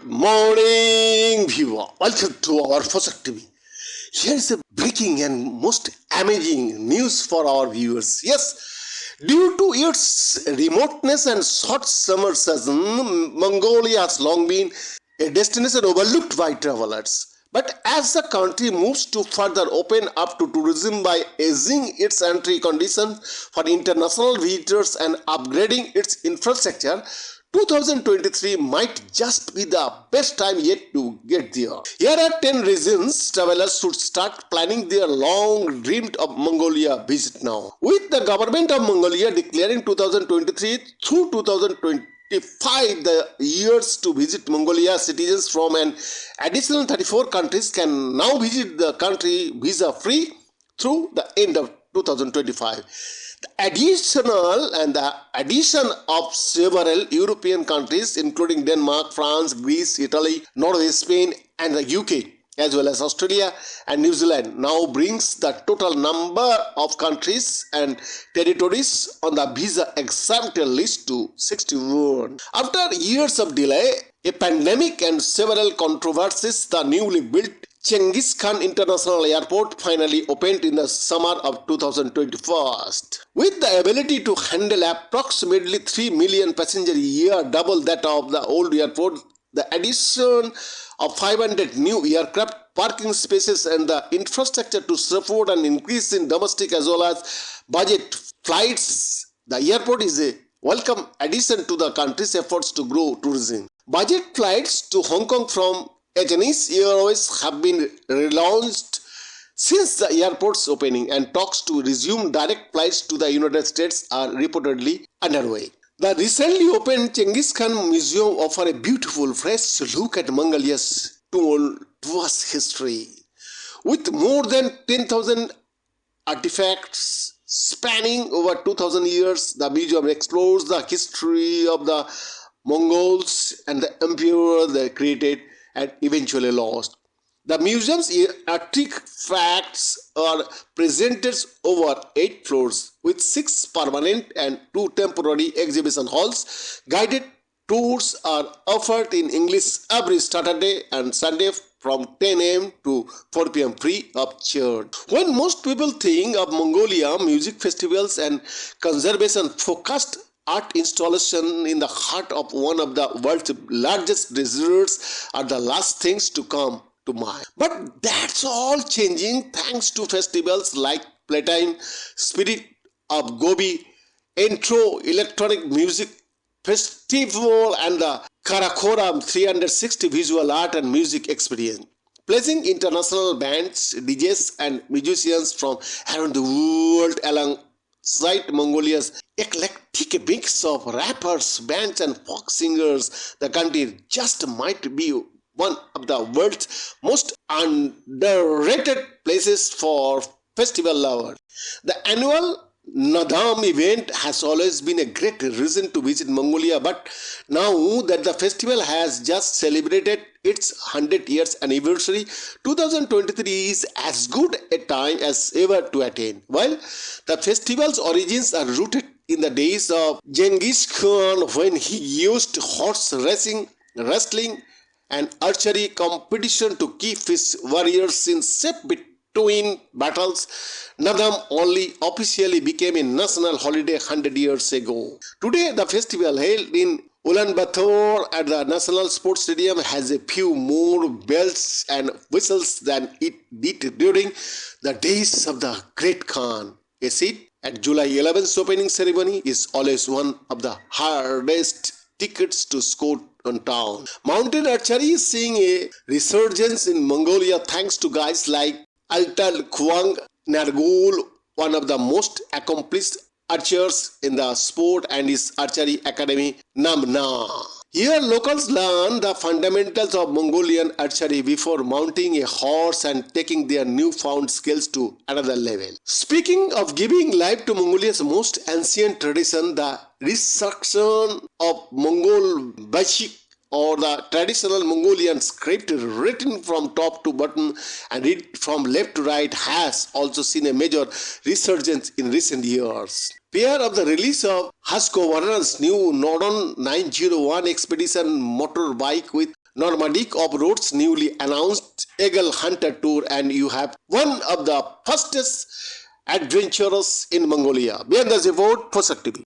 Morning, viewer. Welcome to our Fosak TV. Here is a breaking and most amazing news for our viewers. Yes, due to its remoteness and short summer season, Mongolia has long been a destination overlooked by travelers. But as the country moves to further open up to tourism by easing its entry conditions for international visitors and upgrading its infrastructure, 2023 might just be the best time yet to get there. Here are 10 reasons travelers should start planning their long dreamed of Mongolia visit now. With the government of Mongolia declaring 2023 through 2025 the years to visit Mongolia, citizens from an additional 34 countries can now visit the country visa free through the end of 2025. The addition of several European countries including Denmark, France, Greece, Italy, Norway, Spain and the UK as well as Australia and New Zealand now brings the total number of countries and territories on the visa exempted list to 61. After years of delay, a pandemic and several controversies, the newly built Genghis Khan International Airport finally opened in the summer of 2021. With the ability to handle approximately 3 million passengers a year, double that of the old airport, the addition of 500 new aircraft, parking spaces and the infrastructure to support an increase in domestic as well as budget flights, the airport is a welcome addition to the country's efforts to grow tourism. Budget flights to Hong Kong from Chinese Airways have been relaunched since the airport's opening, and talks to resume direct flights to the United States are reportedly underway. The recently opened Genghis Khan Museum offers a beautiful fresh look at Mongolia's tumultuous history. With more than 10,000 artifacts spanning over 2,000 years, the museum explores the history of the Mongols and the emperor they created and eventually lost. The museum's artifacts are presented over 8 floors with 6 permanent and 2 temporary exhibition halls. Guided tours are offered in English every Saturday and Sunday from 10 a.m. to 4 p.m. free of charge. When most people think of Mongolia, music festivals and conservation-focused art installation in the heart of one of the world's largest deserts are the last things to come to mind. But that's all changing thanks to festivals like Playtime, Spirit of Gobi, Intro Electronic Music Festival and the Karakoram 360 visual art and music experience, placing international bands, DJs and musicians from around the world alongside Mongolia's eclectic mix of rappers, bands and folk singers. The country just might be one of the world's most underrated places for festival lovers. The annual Nadam event has always been a great reason to visit Mongolia, but now that the festival has just celebrated its 100 years anniversary, 2023 is as good a time as ever to attend. While the festival's origins are rooted in the days of Genghis Khan, when he used horse racing, wrestling and archery competition to keep his warriors in shape between battles, Nadam only officially became a national holiday 100 years ago. Today, the festival held in Ulaanbaatar at the National Sports Stadium has a few more bells and whistles than it did during the days of the Great Khan. A seat at July 11th opening ceremony is always one of the hardest tickets to score on town. Mountain archery is seeing a resurgence in Mongolia thanks to guys like Altal Khuang Nargul, one of the most accomplished archers in the sport, and his archery academy Namna. Here locals learn the fundamentals of Mongolian archery before mounting a horse and taking their newfound skills to another level. Speaking of giving life to Mongolia's most ancient tradition, the resurrection of Mongol Bashik, or the traditional Mongolian script written from top to bottom and read from left to right, has also seen a major resurgence in recent years. Pair of the release of Hasko Warren's new Nordon 901 expedition motorbike with Nordic off-road's newly announced Eagle Hunter Tour, and you have one of the fastest adventurers in Mongolia. Behind the report for Shakti TV.